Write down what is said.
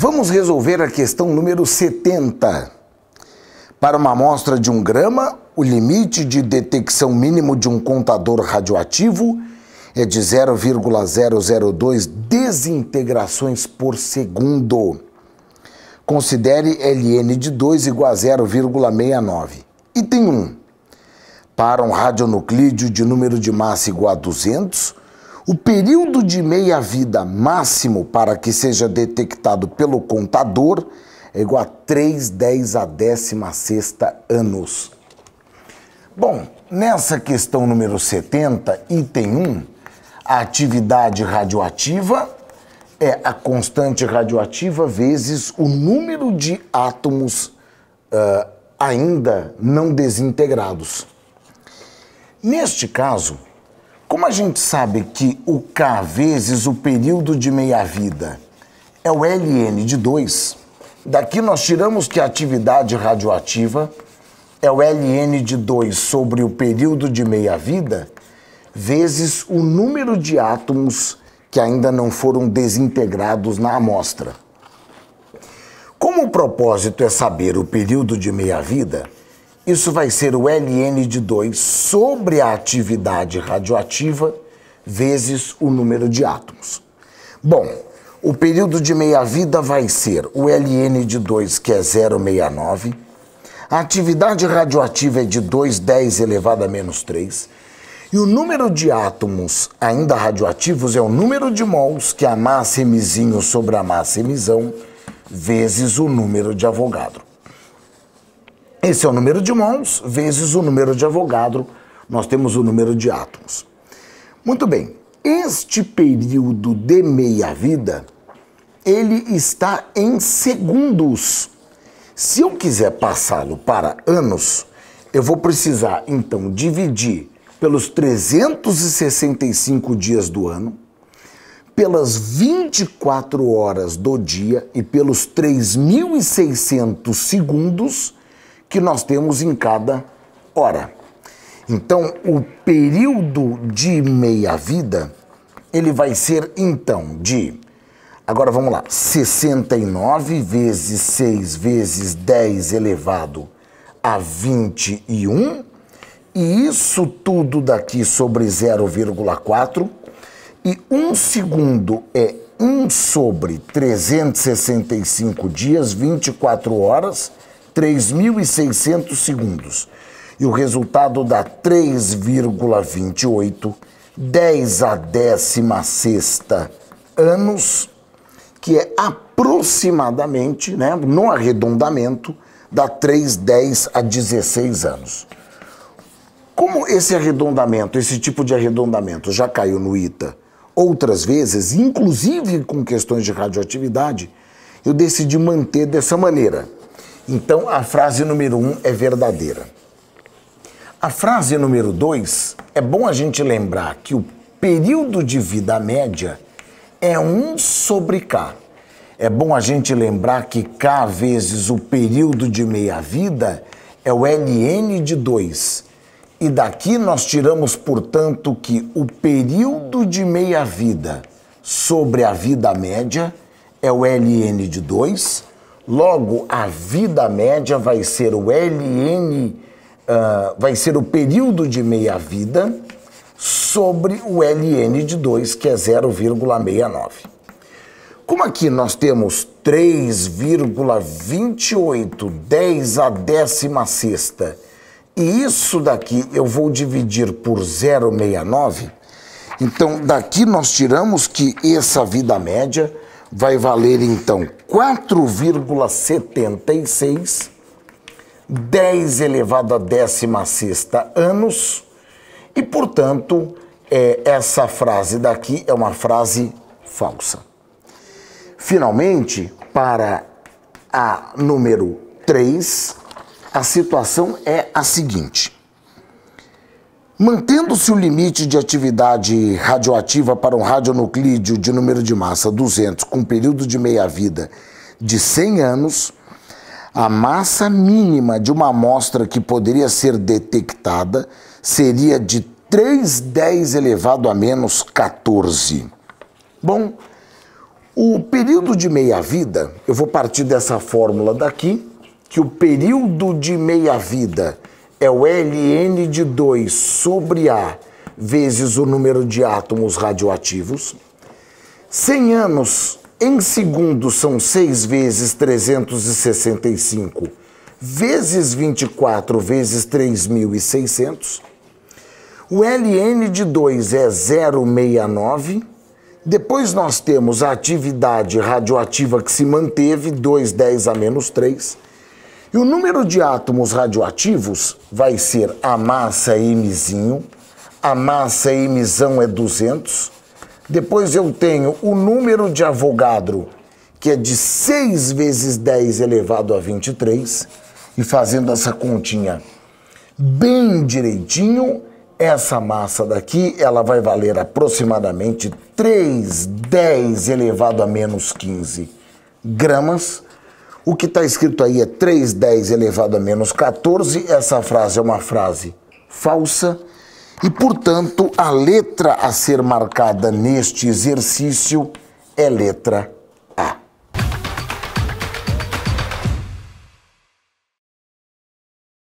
Vamos resolver a questão número 70. Para uma amostra de 1 grama, o limite de detecção mínimo de um contador radioativo é de 0,002 desintegrações por segundo. Considere Ln de 2 igual a 0,69. Item 1. Para um radionuclídeo de número de massa igual a 200, o período de meia-vida máximo para que seja detectado pelo contador é igual a 3/10 à 16ª anos. Bom, nessa questão número 70, item 1, a atividade radioativa é a constante radioativa vezes o número de átomos ainda não desintegrados. Neste caso, como a gente sabe que o K vezes o período de meia-vida é o Ln de 2, daqui nós tiramos que a atividade radioativa é o Ln de 2 sobre o período de meia-vida vezes o número de átomos que ainda não foram desintegrados na amostra. Como o propósito é saber o período de meia-vida, isso vai ser o Ln de 2 sobre a atividade radioativa vezes o número de átomos. Bom, o período de meia-vida vai ser o Ln de 2, que é 0,69. A atividade radioativa é de 2,10 elevado a menos 3. E o número de átomos ainda radioativos é o número de mols, que é a massa mzinho sobre a massa mzão, vezes o número de Avogadro. Esse é o número de mols vezes o número de Avogadro. Nós temos o número de átomos. Muito bem. Este período de meia-vida, ele está em segundos. Se eu quiser passá-lo para anos, eu vou precisar, então, dividir pelos 365 dias do ano, pelas 24 horas do dia e pelos 3.600 segundos que nós temos em cada hora. Então, o período de meia-vida, ele vai ser, então, de... Agora, vamos lá. 69 vezes 6 vezes 10 elevado a 21. E isso tudo daqui sobre 0,4. E 1 segundo é 1 sobre 365 dias, 24 horas, 3.600 segundos. E o resultado dá 3,28, 10 à 16ª anos, que é aproximadamente, né, no arredondamento, dá 3,10 a 16 anos. Como esse arredondamento, esse tipo de arredondamento já caiu no ITA outras vezes, inclusive com questões de radioatividade, eu decidi manter dessa maneira. Então, a frase número 1 é verdadeira. A frase número 2, é bom a gente lembrar que o período de vida média é 1 sobre K. É bom a gente lembrar que K vezes o período de meia-vida é o Ln de 2. E daqui nós tiramos, portanto, que o período de meia-vida sobre a vida média é o Ln de 2. Logo, a vida média vai ser o vai ser o período de meia-vida sobre o Ln de 2, que é 0,69. Como aqui nós temos 3,28, 10 à 16ª, e isso daqui eu vou dividir por 0,69, então daqui nós tiramos que essa vida média vai valer, então, 4,76, 10 elevado a 16ª anos, e, portanto, essa frase daqui é uma frase falsa. Finalmente, para a número 3, a situação é a seguinte. Mantendo-se o limite de atividade radioativa para um radionuclídeo de número de massa 200 com período de meia-vida de 100 anos, a massa mínima de uma amostra que poderia ser detectada seria de 3,10 elevado a menos 14. Bom, O período de meia-vida, eu vou partir dessa fórmula daqui, que o período de meia-vida é o ln de 2 sobre A vezes o número de átomos radioativos. 100 anos em segundos são 6 vezes 365 vezes 24 vezes 3.600. O ln de 2 é 0,69. Depois nós temos a atividade radioativa que se manteve, 2, 10 a menos 3. E o número de átomos radioativos vai ser a massa Mzinho. A massa Mzão é 200. Depois eu tenho o número de Avogadro, que é de 6 vezes 10 elevado a 23. E fazendo essa continha bem direitinho, essa massa daqui, ela vai valer aproximadamente 3,10 elevado a menos 15 gramas. O que está escrito aí é 3,10 elevado a menos 14. Essa frase é uma frase falsa e, portanto, a letra a ser marcada neste exercício é letra